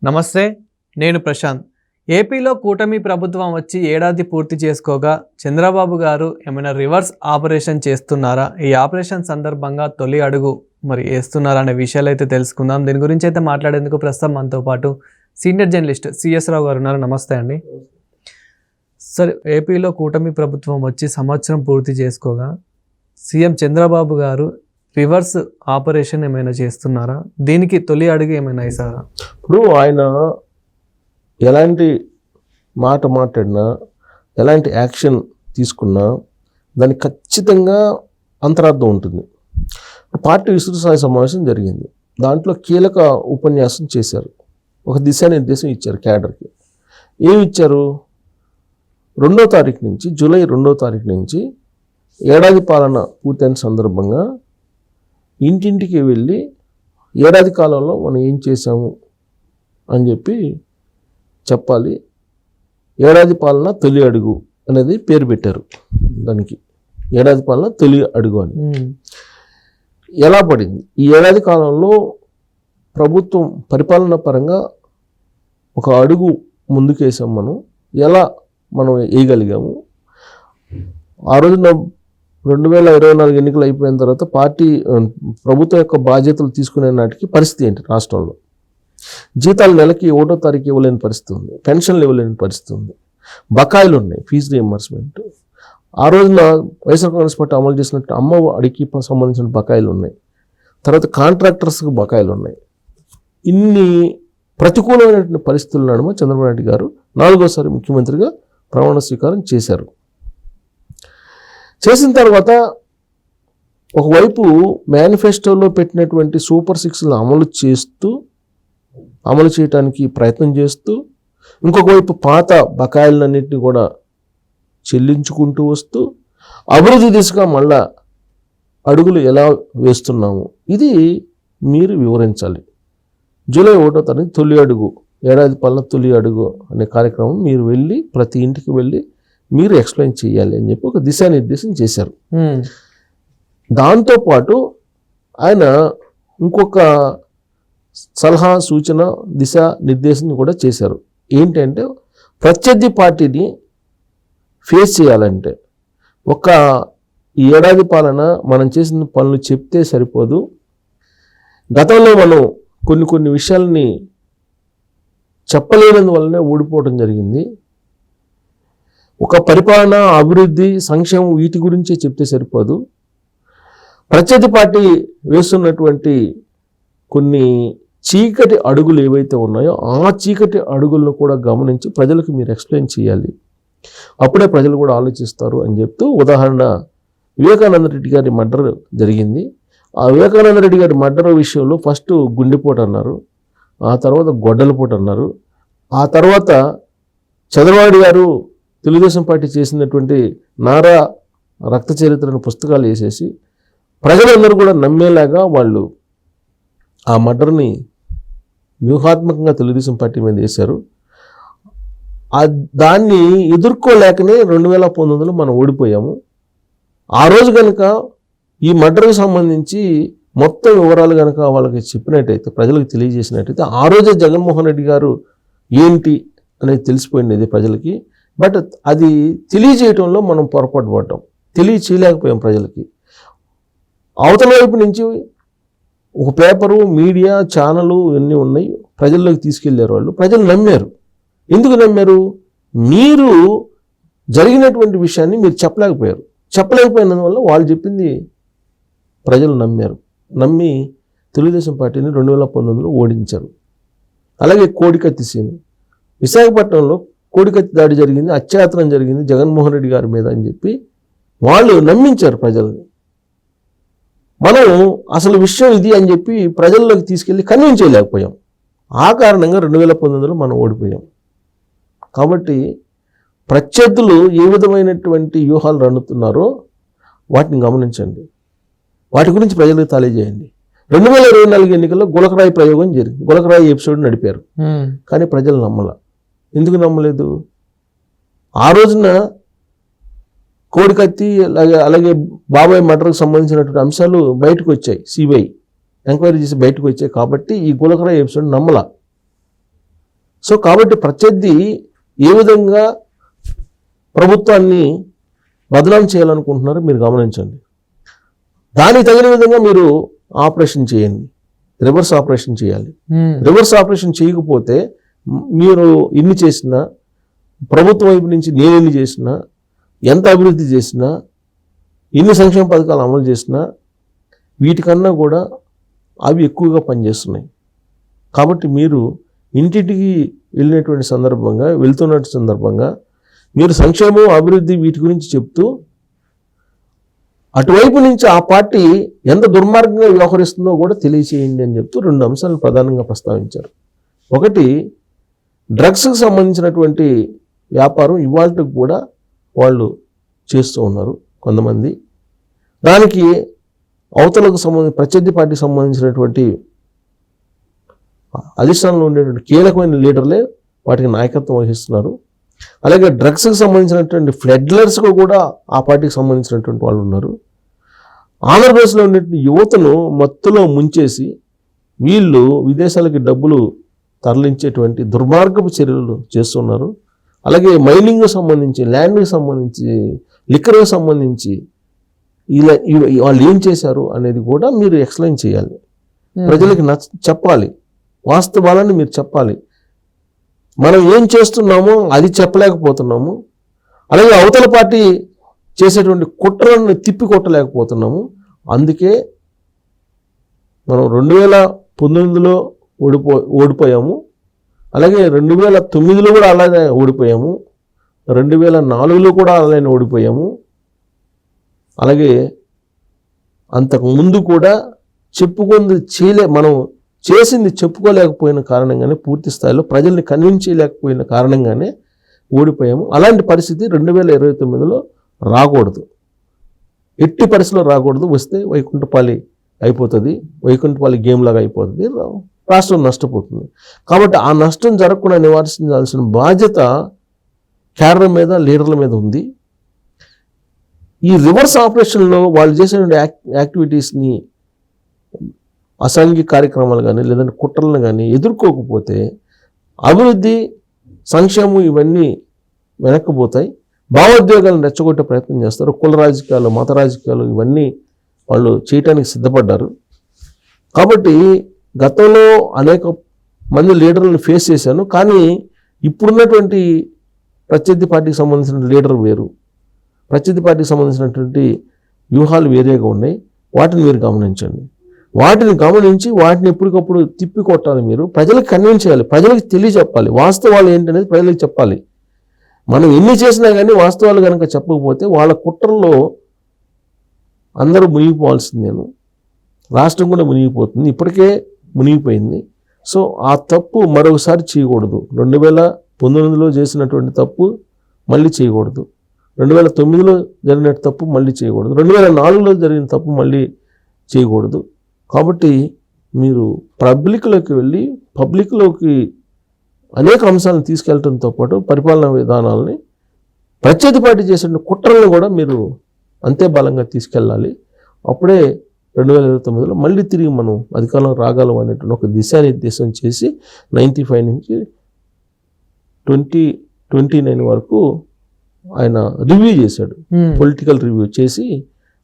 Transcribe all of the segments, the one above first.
నమస్తే, నేను ప్రశాంత్. ఏపీలో కూటమి ప్రభుత్వం వచ్చి ఏడాది పూర్తి చేసుకోగా చంద్రబాబు గారు ఏమైనా రివర్స్ ఆపరేషన్ చేస్తున్నారా? ఈ ఆపరేషన్ సందర్భంగా తొలి అడుగు మరి వేస్తున్నారా అనే విషయాలు అయితే తెలుసుకుందాం. దీని గురించి అయితే మాట్లాడేందుకు ప్రస్తుతం మనతో పాటు సీనియర్ జర్నలిస్ట్ సిఎస్ రావు గారు ఉన్నారు. నమస్తే అండి. సరే, ఏపీలో కూటమి ప్రభుత్వం వచ్చి సంవత్సరం పూర్తి చేసుకోగా సీఎం చంద్రబాబు గారు రివర్స్ ఆపరేషన్ ఏమైనా చేస్తున్నారా? దీనికి తొలి అడుగు ఏమైనా వేసారా? ఇప్పుడు ఆయన ఎలాంటి మాట మాట్లాడినా, ఎలాంటి యాక్షన్ తీసుకున్నా దానికి ఖచ్చితంగా అంతరార్థం ఉంటుంది. పార్టీ విస్తృత స్థాయి సమావేశం జరిగింది. దాంట్లో కీలక ఉపన్యాసం చేశారు. ఒక దిశానిర్దేశం ఇచ్చారు క్యాడర్కి. ఏమి ఇచ్చారు? 2వ తారీఖు నుంచి, జూలై 2వ తారీఖు నుంచి ఏడాది పాలన పూర్తయిన సందర్భంగా ఇంటింటికి వెళ్ళి ఏడాది కాలంలో మనం ఏం చేసాము అని చెప్పాలి. ఏడాది పాలన తొలి అడుగు అనేది పేరు పెట్టారు దానికి. ఏడాది పాలన తొలి అడుగు అని. ఎలా పడింది? ఈ ఏడాది కాలంలో ప్రభుత్వం పరిపాలన పరంగా ఒక అడుగు ముందుకేసాం. ఎలా మనం వేయగలిగాము? ఆ రోజున 2024 ఎన్నికలు అయిపోయిన తర్వాత ప్రభుత్వం యొక్క బాధ్యతలు తీసుకునే నాటికి పరిస్థితి ఏంటి? రాష్ట్రంలో జీతాలు నెలకి 1వ తారీఖు ఇవ్వలేని పరిస్థితి ఉంది, పెన్షన్లు ఇవ్వలేని పరిస్థితి ఉంది, బకాయిలు ఉన్నాయి, ఫీజు రియంబర్స్మెంట్. ఆ రోజున వైఎస్ఆర్ కాంగ్రెస్ పార్టీ అమలు చేసినట్టు అమ్మ ఒడికి సంబంధించిన బకాయిలు ఉన్నాయి, తర్వాత కాంట్రాక్టర్స్కి బకాయిలు ఉన్నాయి. ఇన్ని ప్రతికూలమైనటువంటి పరిస్థితుల నడుమ చంద్రబాబు నాయుడు గారు 4వసారి ముఖ్యమంత్రిగా ప్రమాణ స్వీకారం చేశారు. చేసిన తర్వాత ఒకవైపు మేనిఫెస్టోలో పెట్టినటువంటి సూపర్ 6లను అమలు చేయడానికి ప్రయత్నం చేస్తూ, ఇంకొక వైపు పాత బకాయిలన్నింటినీ కూడా చెల్లించుకుంటూ వస్తూ అభివృద్ధి దిశగా మళ్ళా అడుగులు ఎలా వేస్తున్నాము, ఇది మీరు వివరించాలి. జూలై 1వ తారీఖు తొలి అడుగు, ఏడాది పాలన తొలి అడుగు అనే కార్యక్రమం మీరు వెళ్ళి ప్రతి ఇంటికి వెళ్ళి మీరు ఎక్స్ప్లెయిన్ చేయాలి అని చెప్పి ఒక దిశానిర్దేశం చేశారు. దాంతోపాటు ఆయన ఇంకొక సలహా, సూచన, దిశా నిర్దేశం కూడా చేశారు. ఏంటంటే ప్రత్యర్థి పార్టీని ఫేస్ చేయాలంటే ఈ ఏడాది పాలన మనం చేసిన పనులు చెప్తే సరిపోదు. గతంలో మనం కొన్ని విషయాలని చెప్పలేనందువల్లనే ఓడిపోవడం జరిగింది. ఒక పరిపాలన, అభివృద్ధి, సంక్షేమం వీటి గురించే చెప్తే సరిపోదు. ప్రత్యర్థి పార్టీ వేస్తున్నటువంటి కొన్ని చీకటి అడుగులు ఏవైతే ఉన్నాయో ఆ చీకటి అడుగులను కూడా గమనించి ప్రజలకు మీరు ఎక్స్ప్లెయిన్ చేయాలి. అప్పుడే ప్రజలు కూడా ఆలోచిస్తారు అని చెప్తూ, ఉదాహరణ వివేకానంద రెడ్డి గారి మర్డర్ జరిగింది. ఆ వివేకానంద రెడ్డి గారి మర్డర్ విషయంలో ఫస్ట్ గుండెపోటు అన్నారు, ఆ తర్వాత గొడ్డలపోటు అన్నారు, ఆ తర్వాత చంద్రబాబు గారు తెలుగుదేశం పార్టీ చేసినటువంటి నారా రక్త చరిత్రను పుస్తకాలు వేసేసి ప్రజలందరూ కూడా నమ్మేలాగా వాళ్ళు ఆ మర్డర్ని వ్యూహాత్మకంగా తెలుగుదేశం పార్టీ మీద వేశారు. దాన్ని ఎదుర్కోలేకనే 2019లో మనం ఓడిపోయాము. ఆ రోజు కనుక ఈ మర్డర్కి సంబంధించి మొత్తం వివరాలు కనుక వాళ్ళకి చెప్పినట్టయితే, ప్రజలకు తెలియజేసినట్టయితే, ఆ రోజే జగన్మోహన్ రెడ్డి గారు ఏంటి అనేది తెలిసిపోయింది ప్రజలకి. బట్ అది తెలియజేయటంలో మనం పొరపాటు పడ్డాం, తెలియచేయలేకపోయాం ప్రజలకి. అవతల వైపు నుంచి ఒక పేపరు, మీడియా, ఛానలు ఇవన్నీ ఉన్నాయి, ప్రజల్లోకి తీసుకెళ్లారు వాళ్ళు. ప్రజలు నమ్మారు. ఎందుకు నమ్మారు? మీరు జరిగినటువంటి విషయాన్ని మీరు చెప్పలేకపోయినందువల్ల వాళ్ళు చెప్పింది ప్రజలు నమ్మారు. నమ్మి తెలుగుదేశం పార్టీని 2019లో ఓడించారు. అలాగే కోడికత్తి సీన్, విశాఖపట్నంలో కోడికత్తి దాడి జరిగింది, అత్యాచారం జరిగింది జగన్మోహన్ రెడ్డి గారి మీద అని చెప్పి వాళ్ళు నమ్మించారు ప్రజల్ని. మనం అసలు విషయం ఇది అని చెప్పి ప్రజల్లోకి తీసుకెళ్ళి కన్విన్స్ చేయలేకపోయాం. ఆ కారణంగా 2019లో మనం ఓడిపోయాం. కాబట్టి ప్రత్యర్థులు ఏ విధమైనటువంటి వ్యూహాలు రన్నుతున్నారో వాటిని గమనించండి, వాటి గురించి ప్రజలకు తెలియజేయండి. 2024 ఎన్నికల్లో గులకరాయి ప్రయోగం జరిగింది, గులకరాయి ఎపిసోడ్ నడిపారు, కానీ ప్రజలు నమ్మల. ఎందుకు నమ్మలేదు? ఆ రోజున కోడికత్తి అలాగే బాబాయ్ మర్డర్కి సంబంధించినటువంటి అంశాలు బయటకు వచ్చాయి, సిబిఐ ఎంక్వైరీ చేసి బయటకు వచ్చాయి. కాబట్టి ఈ గులకరాయి ఎపిసోడ్ నమ్మల. సో కాబట్టి ప్రత్యర్థి ఏ విధంగా ప్రభుత్వాన్ని బదనాం చేయాలనుకుంటున్నారో మీరు గమనించండి. దానికి తగిన విధంగా మీరు ఆపరేషన్ చేయండి, రివర్స్ ఆపరేషన్ చేయాలి. రివర్స్ ఆపరేషన్ చేయకపోతే మీరు ఎన్ని చేసినా, ప్రభుత్వం వైపు నుంచి నేను ఎన్ని చేసినా, ఎంత అభివృద్ధి చేసినా, ఎన్ని సంక్షేమ పథకాలు అమలు చేసినా వీటికన్నా కూడా అవి ఎక్కువగా పనిచేస్తున్నాయి. కాబట్టి మీరు ఇంటింటికి వెళ్ళినటువంటి సందర్భంగా, వెళ్తున్నటువంటి సందర్భంగా మీరు సంక్షేమం, అభివృద్ధి వీటి గురించి చెప్తూ అటువైపు నుంచి ఆ పార్టీ ఎంత దుర్మార్గంగా వ్యవహరిస్తుందో కూడా తెలియచేయండి అని చెప్తూ 2 అంశాలను ప్రధానంగా ప్రస్తావించారు. ఒకటి, డ్రగ్స్కి సంబంధించినటువంటి వ్యాపారం ఇవాళకి కూడా వాళ్ళు చేస్తూ ఉన్నారు కొంతమంది. దానికి అవతలకు ప్రత్యర్థి పార్టీకి సంబంధించినటువంటి అధిష్టానంలో ఉండేటువంటి కీలకమైన లీడర్లే వాటికి నాయకత్వం వహిస్తున్నారు. అలాగే డ్రగ్స్కి సంబంధించినటువంటి ఫ్లెడ్లర్స్కు కూడా ఆ పార్టీకి సంబంధించినటువంటి వాళ్ళు ఉన్నారు. ఆంధ్రప్రదేశ్లో ఉన్నటువంటి యువతను మత్తులో ముంచేసి వీళ్ళు విదేశాలకి డబ్బులు తరలించేటువంటి దుర్మార్గపు చర్యలు చేస్తున్నారు. అలాగే మైనింగ్కి సంబంధించి, ల్యాండ్కి సంబంధించి, లిక్కర్కి సంబంధించి ఇలా వాళ్ళు ఏం చేశారు అనేది కూడా మీరు ఎక్స్ప్లెయిన్ చేయాలి. ప్రజలకి చెప్పాలి, వాస్తవాలని మీరు చెప్పాలి. మనం ఏం చేస్తున్నామో అది చెప్పలేకపోతున్నాము. అలాగే అవతల పార్టీ చేసేటువంటి కుట్రలను తిప్పి కొట్టలేకపోతున్నాము. అందుకే మనం 2019లో ఓడిపోయాము. అలాగే 2009లో కూడా అలాగే ఓడిపోయాము. 2004లో కూడా అలాగే ఓడిపోయాము. అలాగే అంతకు ముందు కూడా మనం చేసింది చెప్పుకోలేకపోయిన కారణంగానే, పూర్తి స్థాయిలో ప్రజల్ని కన్విన్స్ చేయలేకపోయిన కారణంగానే ఓడిపోయాము. అలాంటి పరిస్థితి 2029లో రాకూడదు, ఎట్టి పరిస్థితిలో రాకూడదు. వస్తే వైకుంఠపాలి అయిపోతుంది, వైకుంఠపాలి గేమ్ లాగా అయిపోతుంది, రాష్ట్రం నష్టపోతుంది. కాబట్టి ఆ నష్టం జరగకుండా నివారించాల్సిన బాధ్యత కేడర్ మీద, లీడర్ల మీద ఉంది. ఈ రివర్స్ ఆపరేషన్లో వాళ్ళు చేసిన యాక్టివిటీస్ని, అసాంఘిక కార్యక్రమాలు కానీ లేదంటే కుట్రలను కానీ ఎదుర్కోకపోతే అభివృద్ధి, సంక్షేమం ఇవన్నీ వెనక్కిపోతాయి. భావోద్వేగాలను రెచ్చగొట్టే ప్రయత్నం చేస్తారు. కుల రాజకీయాలు, మత రాజకీయాలు ఇవన్నీ వాళ్ళు చేయటానికి సిద్ధపడ్డారు. కాబట్టి గతంలో అనేక మంది లీడర్లను ఫేస్ చేశాను. కానీ ఇప్పుడున్నటువంటి ప్రత్యర్థి పార్టీకి సంబంధించిన లీడర్ వేరు, ప్రత్యర్థి పార్టీకి సంబంధించినటువంటి వ్యూహాలు వేరేగా ఉన్నాయి. వాటిని మీరు గమనించండి. వాటిని గమనించి వాటిని ఎప్పటికప్పుడు తిప్పి కొట్టాలి. మీరు ప్రజలకు కన్విన్స్ చేయాలి, ప్రజలకు తెలియజెప్పాలి. వాస్తవాలు ఏంటనేది ప్రజలకు చెప్పాలి. మనం ఎన్ని చేసినా కానీ వాస్తవాలు కనుక చెప్పకపోతే వాళ్ళ కుట్రల్లో అందరూ మునిగిపోవాల్సిందేను. రాష్ట్రం కూడా మునిగిపోతుంది, ఇప్పటికే మునిగిపోయింది. సో ఆ తప్పు మరొకసారి చేయకూడదు. 2019లో చేసినటువంటి తప్పు మళ్ళీ చేయకూడదు. 2009లో జరిగిన తప్పు మళ్ళీ చేయకూడదు. 2004లో జరిగిన తప్పు మళ్ళీ చేయకూడదు. కాబట్టి మీరు పబ్లిక్లోకి వెళ్ళి పబ్లిక్లోకి అనేక అంశాలను తీసుకెళ్లడంతో పాటు పరిపాలనా విధానాలని, ప్రత్యర్థి పార్టీ చేసిన కుట్రలను కూడా మీరు అంతే బలంగా తీసుకెళ్ళాలి. అప్పుడే 2029లో మళ్ళీ తిరిగి మనం అధికారంలో రాగలం అనేటువంటి ఒక దిశానిర్దేశం చేసి 95 నుంచి 2029 వరకు ఆయన రివ్యూ చేశాడు. పొలిటికల్ రివ్యూ చేసి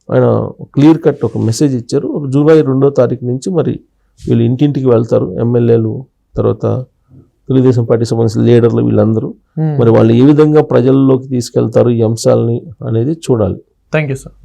ఆయన క్లియర్ కట్ ఒక మెసేజ్ ఇచ్చారు. జూలై 2వ తారీఖు నుంచి మరి వీళ్ళు ఇంటింటికి వెళ్తారు, ఎమ్మెల్యేలు, తర్వాత తెలుగుదేశం పార్టీ సంబంధించిన లీడర్లు, వీళ్ళందరూ. మరి వాళ్ళు ఏ విధంగా ప్రజల్లోకి తీసుకెళ్తారు ఈ అంశాలని అనేది చూడాలి. Thank you sir.